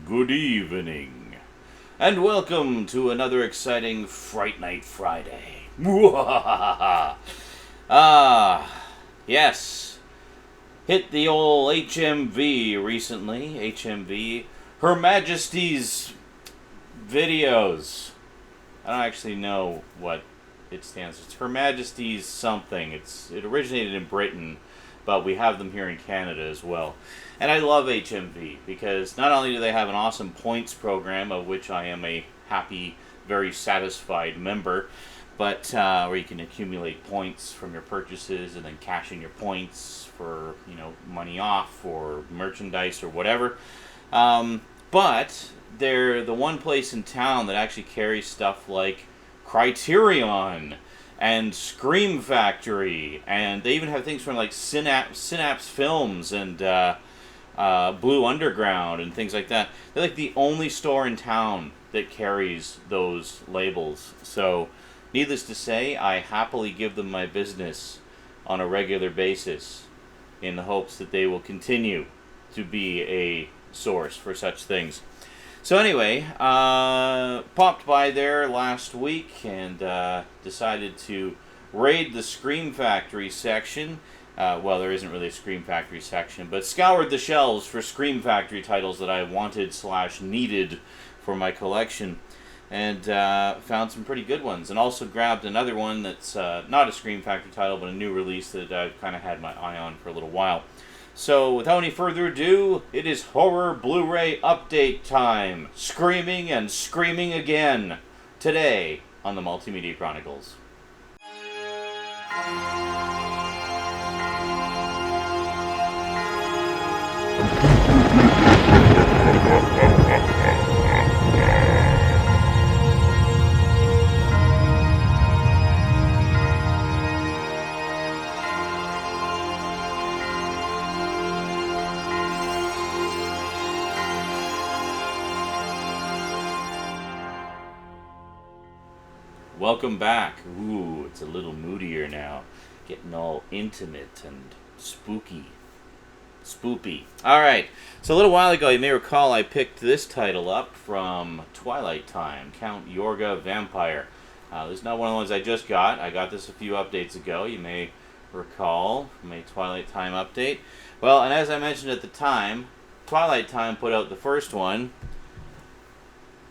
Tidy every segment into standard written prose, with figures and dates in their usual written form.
Good evening, and welcome to another exciting Fright Night Friday. Yes, hit the old HMV recently. HMV, Her Majesty's Videos. I don't actually know what it stands for. It's Her Majesty's something. It originated in Britain, but we have them here in Canada as well. And I love HMV because not only do they have an awesome points program, of which I am a happy, very satisfied member, but where you can accumulate points from your purchases and then cash in your points for, money off or merchandise or whatever. But they're the one place in town that actually carries stuff like Criterion and Scream Factory, and they even have things from like Synapse Films and Blue Underground and things like that. They're like the only store in town that carries those labels. So, needless to say, I happily give them my business on a regular basis in the hopes that they will continue to be a source for such things. So anyway, popped by there last week and decided to raid the Scream Factory section. Well, there isn't really a Scream Factory section, but scoured the shelves for Scream Factory titles that I wanted/needed for my collection, and found some pretty good ones. And also grabbed another one that's not a Scream Factory title, but a new release that I've kind of had my eye on for a little while. So, without any further ado, it is horror Blu-ray update time. Screaming and screaming again. Today on the Multimedia Chronicles. Welcome back. Ooh, it's a little moodier now. Getting all intimate and spooky. Spoopy. Alright, so a little while ago, you may recall I picked this title up from Twilight Time, Count Yorga Vampire. This is not one of the ones I just got. I got this a few updates ago, you may recall, from a Twilight Time update. Well, and as I mentioned at the time, Twilight Time put out the first one,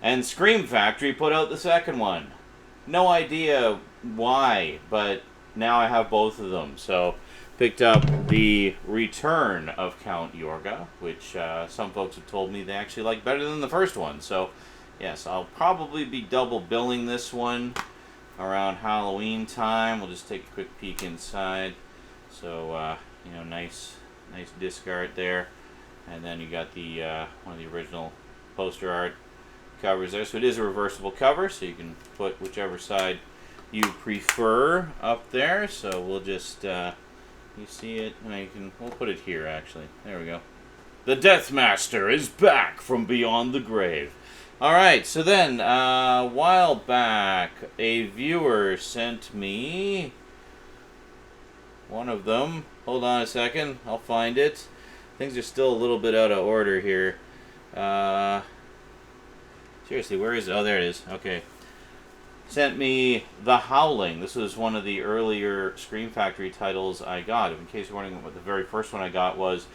and Scream Factory put out the second one. No idea why, but now I have both of them. So, picked up the Return of Count Yorga, which some folks have told me they actually like better than the first one. So, yes, I'll probably be double billing this one around Halloween time. We'll just take a quick peek inside. So, nice disc art there. And then you got the one of the original poster art covers there. So it is a reversible cover, so you can put whichever side you prefer up there. So we'll just you see it, and we'll put it here actually. There we go. The Death Master is back from beyond the grave. Alright, so then a while back a viewer sent me one of them. Hold on a second, I'll find it. Things are still a little bit out of order here. Seriously, where is it? Oh, there it is. Okay. Sent me The Howling. This was one of the earlier Scream Factory titles I got. In case you're wondering what the very first one I got was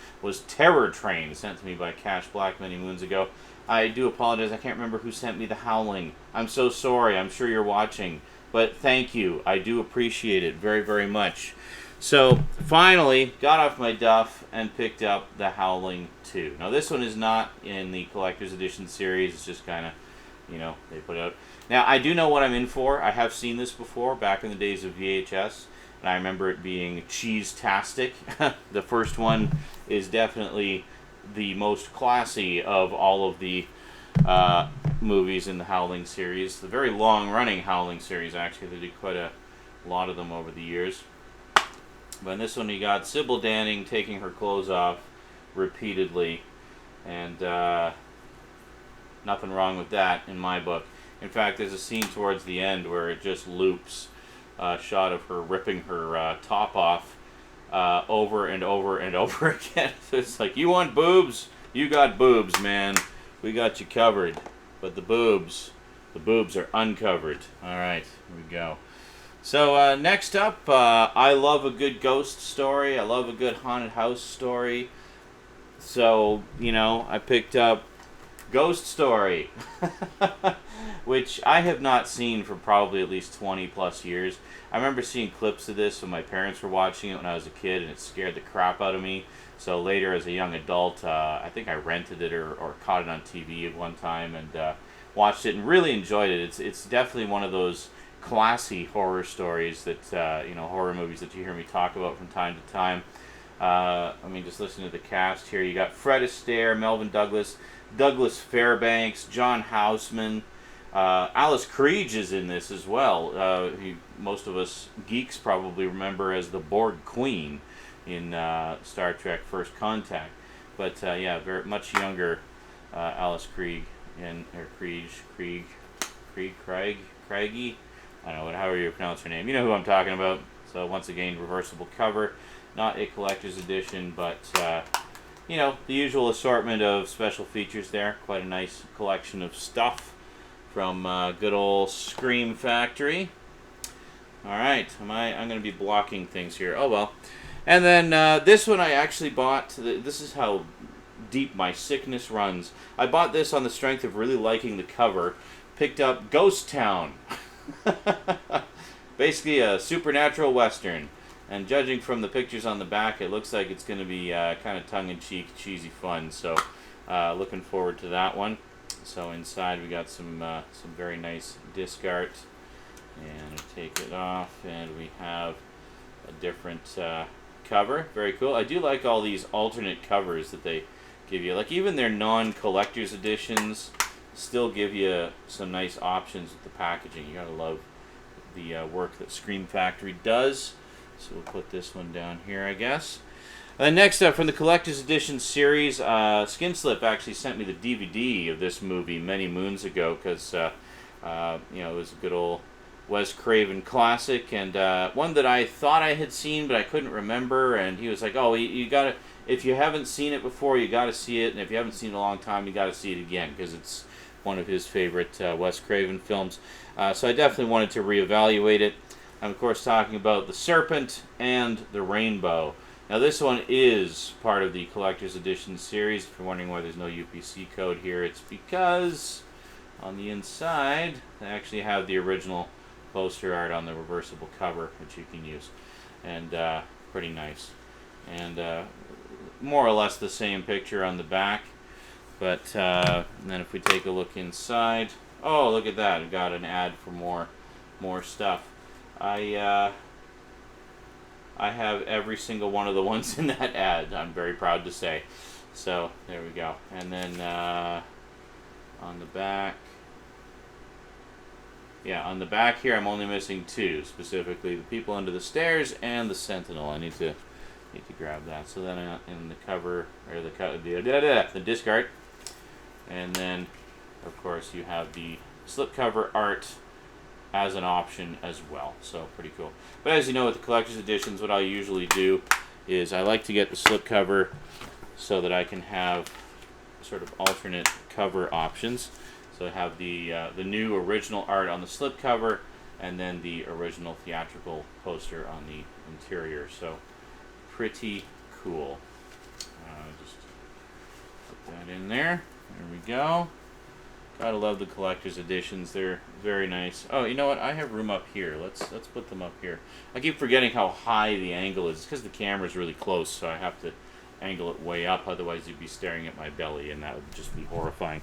Terror Train, sent to me by Cash Black many moons ago. I do apologize. I can't remember who sent me The Howling. I'm so sorry. I'm sure you're watching. But thank you. I do appreciate it very, very much. So, finally, got off my duff and picked up The Howling 2. Now, this one is not in the Collector's Edition series. It's just kind of, they put it out. Now, I do know what I'm in for. I have seen this before, back in the days of VHS, and I remember it being cheese-tastic. The first one is definitely the most classy of all of the movies in the Howling series. The very long-running Howling series, actually. They did quite a lot of them over the years. But in this one, you got Sybil Danning taking her clothes off repeatedly, and nothing wrong with that in my book. In fact, there's a scene towards the end where it just loops a shot of her ripping her top off over and over and over again. So it's like, you want boobs? You got boobs, man. We got you covered. But the boobs are uncovered. All right, here we go. So next up, I love a good ghost story. I love a good haunted house story. So, I picked up Ghost Story, which I have not seen for probably at least 20 plus years. I remember seeing clips of this when my parents were watching it when I was a kid, and it scared the crap out of me. So later, as a young adult, I think I rented it or caught it on TV at one time and watched it and really enjoyed it. It's definitely one of those classy horror stories that, horror movies that you hear me talk about from time to time. Just listen to the cast here. You got Fred Astaire, Melvin Douglas, Douglas Fairbanks, John Houseman. Alice Krige is in this as well. Most of us geeks probably remember as the Borg Queen in Star Trek First Contact. But very much younger Alice Krige Craigie. I don't know, however you pronounce her name. You know who I'm talking about. So once again, reversible cover. Not a collector's edition, but, the usual assortment of special features there. Quite a nice collection of stuff from good old Scream Factory. Alright, I'm going to be blocking things here. Oh, well. And then this one I actually bought. This is how deep my sickness runs. I bought this on the strength of really liking the cover. Picked up Ghost Town. Basically a supernatural western. And judging from the pictures on the back, it looks like it's going to be kind of tongue-in-cheek, cheesy fun. So, looking forward to that one. So inside we got some very nice disc art. And I take it off, and we have a different cover. Very cool. I do like all these alternate covers that they give you. Like even their non-collector's editions still give you some nice options with the packaging. You gotta love the work that Scream Factory does. So we'll put this one down here, I guess. Next up, from the Collector's Edition series, Skinslip actually sent me the DVD of this movie many moons ago because, it was a good old Wes Craven classic and one that I thought I had seen but I couldn't remember. And he was like, "Oh, you gotta, if you haven't seen it before, you gotta see it, and if you haven't seen it in a long time, you gotta see it again because it's one of his favorite Wes Craven films." So I definitely wanted to reevaluate it. I'm, of course, talking about The Serpent and The Rainbow. Now, this one is part of the Collector's Edition series. If you're wondering why there's no UPC code here, it's because on the inside, they actually have the original poster art on the reversible cover, which you can use. And pretty nice. And more or less the same picture on the back. But and then if we take a look inside, oh, look at that. We've got an ad for more stuff. I have every single one of the ones in that ad, I'm very proud to say. So, there we go. And then on the back, on the back here I'm only missing two, specifically The People Under the Stairs and The Sentinel. I need to grab that. So then in the cover, or the disc art, and then of course you have the slipcover art as an option as well. So pretty cool. But as you know, with the collector's editions, what I usually do is I like to get the slipcover so that I can have sort of alternate cover options. So I have the new original art on the slipcover and then the original theatrical poster on the interior. So pretty cool. Just put that in there. There we go. Gotta love the collector's editions. They're very nice. Oh, you know what? I have room up here. Let's put them up here. I keep forgetting how high the angle is. It's because the camera's really close, so I have to angle it way up. Otherwise, you'd be staring at my belly, and that would just be horrifying.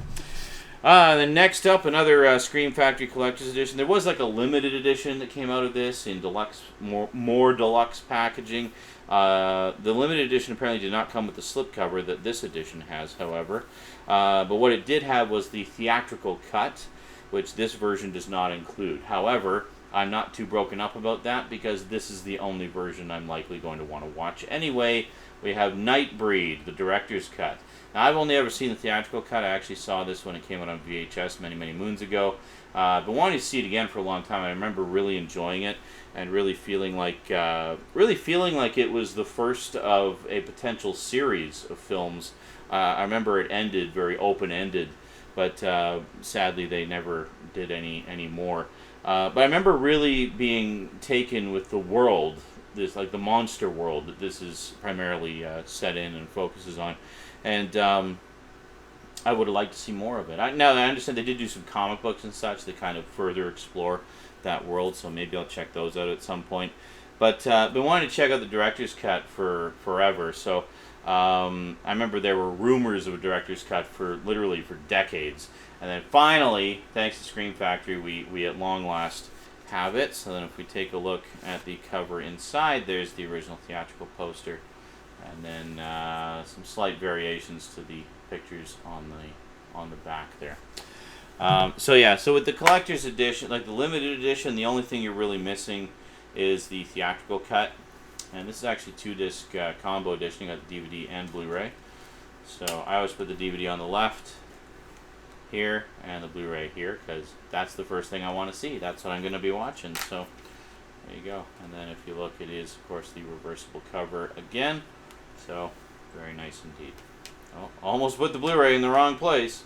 Then next up, another Scream Factory Collector's Edition. There was like a limited edition that came out of this in deluxe, more deluxe packaging. The limited edition apparently did not come with the slipcover that this edition has, however. But what it did have was the theatrical cut, which this version does not include. However, I'm not too broken up about that because this is the only version I'm likely going to want to watch anyway. We have Nightbreed, the director's cut. Now, I've only ever seen the theatrical cut. I actually saw this when it came out on VHS many, many moons ago. But wanting to see it again for a long time, I remember really enjoying it and really feeling like it was the first of a potential series of films. I remember it ended very open-ended but sadly they never did any more. But I remember really being taken with the world, this like the monster world that this is primarily set in and focuses on, and I would have liked to see more of it. Now I understand they did do some comic books and such that kind of further explore that world, so maybe I'll check those out at some point. But been wanting to check out the director's cut for forever. So I remember there were rumors of a director's cut for literally for decades, and then finally, thanks to Scream Factory, we at long last have it. So then, if we take a look at the cover inside, there's the original theatrical poster, and then some slight variations to the pictures on the back there. So with the collector's edition, like the limited edition, the only thing you're really missing is the theatrical cut, and this is actually 2-disc combo edition. You got the DVD and Blu-ray. So I always put the DVD on the left here and the Blu-ray here because that's the first thing I want to see. That's what I'm going to be watching. So there you go. And then if you look, it is of course the reversible cover again. So very nice indeed. Oh, almost put the Blu-ray in the wrong place.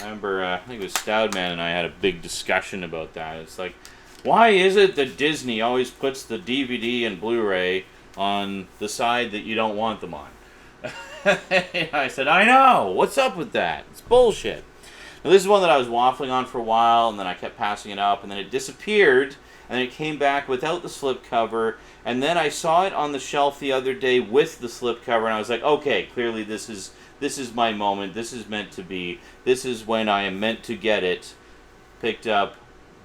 I remember, I think it was Stoudman and I had a big discussion about that. It's like, why is it that Disney always puts the DVD and Blu-ray on the side that you don't want them on? I said, I know! What's up with that? It's bullshit. Now, this is one that I was waffling on for a while, and then I kept passing it up, and then it disappeared, and then it came back without the slipcover, and then I saw it on the shelf the other day with the slipcover, and I was like, okay, clearly this is my moment. This is meant to be. This is when I am meant to get it. Picked up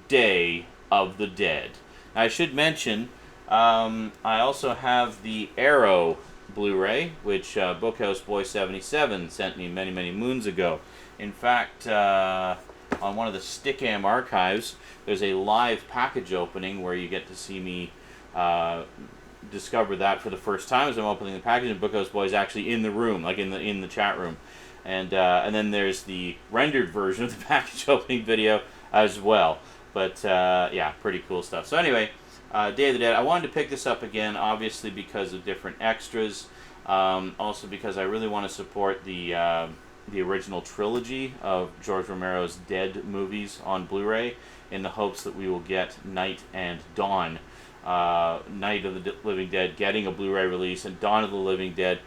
Day of the Dead. Now, I should mention, I also have the Arrow Blu-ray, which Bookhouse Boy 77 sent me many, many moons ago. In fact, on one of the Stickam archives, there's a live package opening where you get to see me discover that for the first time as I'm opening the package, and Bookhouse Boy is actually in the room, like in the chat room, and then there's the rendered version of the package opening video as well. But yeah, pretty cool stuff. So anyway, Day of the Dead. I wanted to pick this up again, obviously because of different extras, also because I really want to support the original trilogy of George Romero's Dead movies on Blu-ray, in the hopes that we will get Night and Dawn. Night of the Living Dead getting a Blu-ray release, and Dawn of the Living Dead,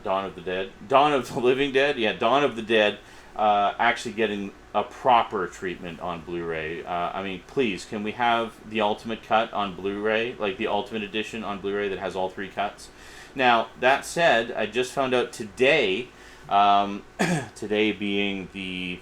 Dawn of the Living Dead, yeah, Dawn of the Dead, actually getting a proper treatment on Blu-ray. I mean, please, can we have the ultimate cut on Blu-ray, like the ultimate edition on Blu-ray that has all 3 cuts? Now, that said, I just found out today, today being the,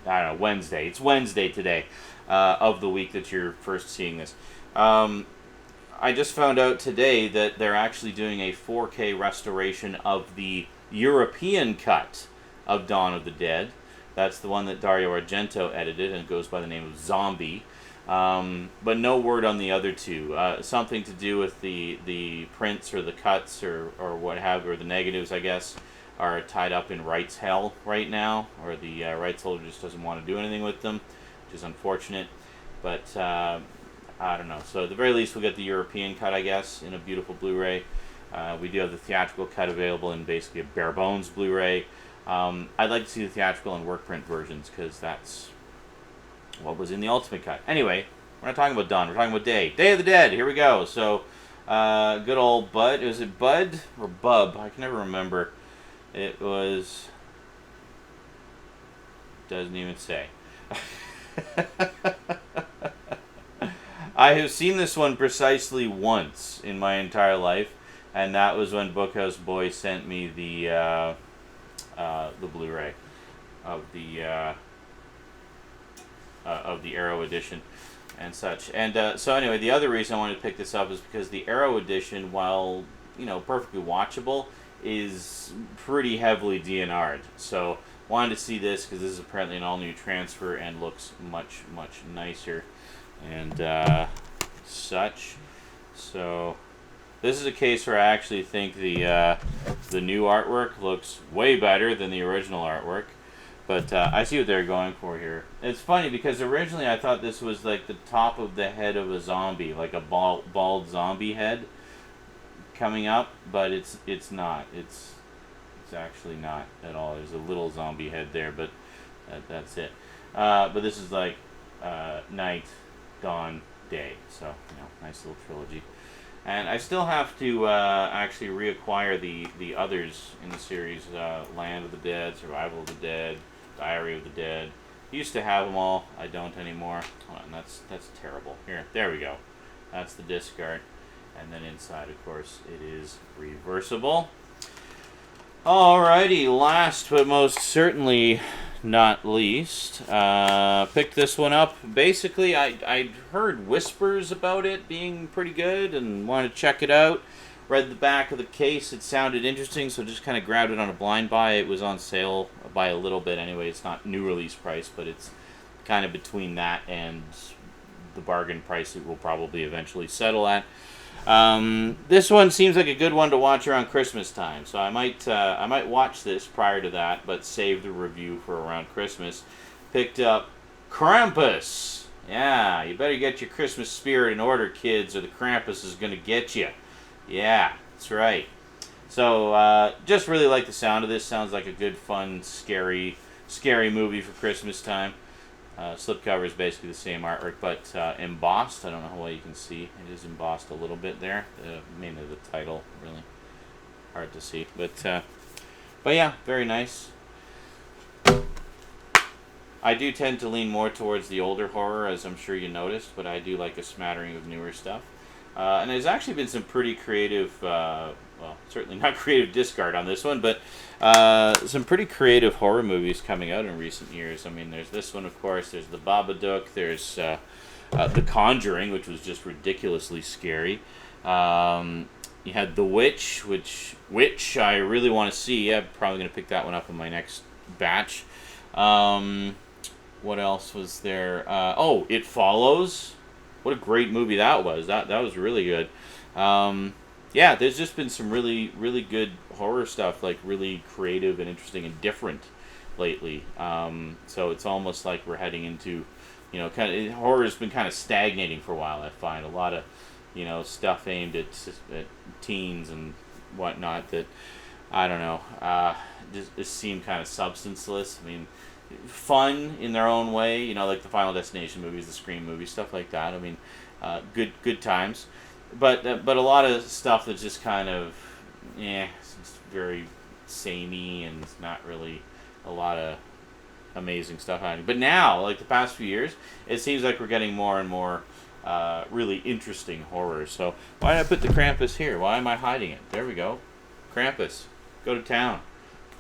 I don't know, Wednesday. It's Wednesday today. Of the week that you're first seeing this. I just found out today that they're actually doing a 4K restoration of the European cut of Dawn of the Dead. That's the one that Dario Argento edited and goes by the name of Zombie. But no word on the other two. Something to do with the prints or the cuts or what have you, or the negatives, I guess, are tied up in rights hell right now, or the rights holder just doesn't want to do anything with them, which is unfortunate. But I don't know. So at the very least, we'll get the European cut, I guess, in a beautiful Blu-ray. We do have the theatrical cut available in basically a bare bones Blu-ray. I'd like to see the theatrical and work print versions, because that's what was in the ultimate cut. Anyway, we're not talking about Dawn. We're talking about Day. Day of the Dead. Here we go. So, good old Bud. Was it Bud or Bub? I can never remember. It was... Doesn't even say. I have seen this one precisely once in my entire life, and that was when Bookhouse Boy sent me the Blu-ray of the Arrow edition and such. And so anyway, the other reason I wanted to pick this up is because the Arrow edition, while perfectly watchable, is pretty heavily DNR'd. So wanted to see this because this is apparently an all-new transfer and looks much, much nicer and such. So this is a case where I actually think the new artwork looks way better than the original artwork. But I see what they're going for here. It's funny because originally I thought this was like the top of the head of a zombie, like a bald zombie head coming up, but it's not. It's It's actually not at all. There's a little zombie head there, but that's it. But this is like night, dawn, day. So, you know, nice little trilogy. And I still have to actually reacquire the others in the series. Land of the Dead, Survival of the Dead, Diary of the Dead. Used to have them all. I don't anymore. Oh, and that's terrible. Here, there we go. That's the disc art. And then inside, of course, it is reversible. Alrighty, last but most certainly not least, picked this one up. Basically, I'd heard whispers about it being pretty good and wanted to check it out. Read the back of the case, it sounded interesting, so just kind of grabbed it on a blind buy. It was on sale by a little bit anyway. It's not new release price, but it's kind of between that and the bargain price it will probably eventually settle at. This one seems like a good one to watch around Christmas time, so I might watch this prior to that, but save the review for around Christmas. Picked up Krampus. Yeah, you better get your Christmas spirit in order, kids, or the Krampus is gonna get you. Yeah, that's right. So, just really like the sound of this. Sounds like a good, fun, scary movie for Christmas time. Slipcover is basically the same artwork, but embossed. I don't know how well you can see. It is embossed a little bit there. Mainly the title, really hard to see. But yeah, very nice. I do tend to lean more towards the older horror, as I'm sure you noticed, but I do like a smattering of newer stuff. And there's actually been some pretty creative, well, certainly not creative disc art on this one, but some pretty creative horror movies coming out in recent years. I mean, there's this one, of course. There's The Babadook. There's The Conjuring, which was just ridiculously scary. You had The Witch, which I really want to see. I'm probably going to pick that one up in my next batch. What else was there? Oh, It Follows. What a great movie that was. That was really good. Yeah, there's just been some really, really good horror stuff, like really creative and interesting and different lately. So it's almost like we're heading into, you know, horror's been kind of stagnating for a while, I find. A lot of, you know, stuff aimed at teens and whatnot that, I don't know, just seem kind of substanceless. I mean, fun in their own way, you know, like the Final Destination movies, the Scream movies, stuff like that. I mean, good times. But a lot of stuff that's just kind of, it's very samey and it's not really a lot of amazing stuff happening. But now, like the past few years, it seems like we're getting more and more really interesting horror. So why did I put the Krampus here? Why am I hiding it? There we go. Krampus. Go to town.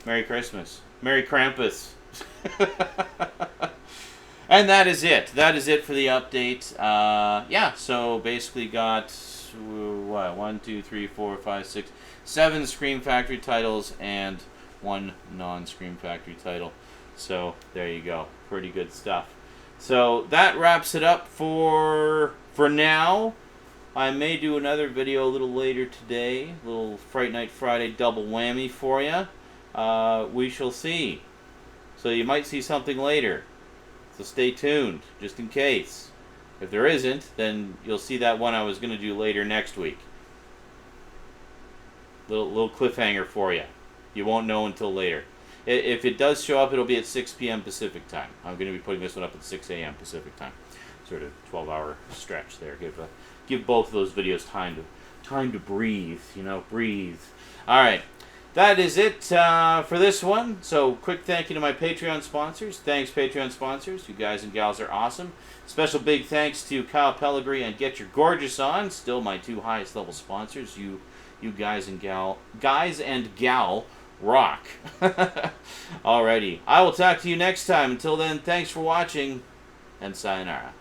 Merry Christmas. Merry Krampus. And that is it. That is it for the update. Yeah, so basically got, what, 1, 2, 3, 4, 5, 6, 7 Scream Factory titles and 1 non-Scream Factory title. So there you go. Pretty good stuff. So that wraps it up for now. I may do another video a little later today. A little Fright Night Friday double whammy for you. We shall see. So you might see something later. So stay tuned, just in case. If there isn't, then you'll see that one I was going to do later next week. Little cliffhanger for you. You won't know until later. If it does show up, it'll be at 6 p.m. Pacific time. I'm going to be putting this one up at 6 a.m. Pacific time. Sort of 12-hour stretch there. Give both of those videos time to breathe. You know, breathe. All right. That is it for this one. So, quick thank you to my Patreon sponsors. Thanks, Patreon sponsors. You guys and gals are awesome. Special big thanks to Kyle Pellegrini and Get Your Gorgeous On. Still my 2 highest level sponsors. You guys and gal rock. Alrighty. I will talk to you next time. Until then, thanks for watching, and sayonara.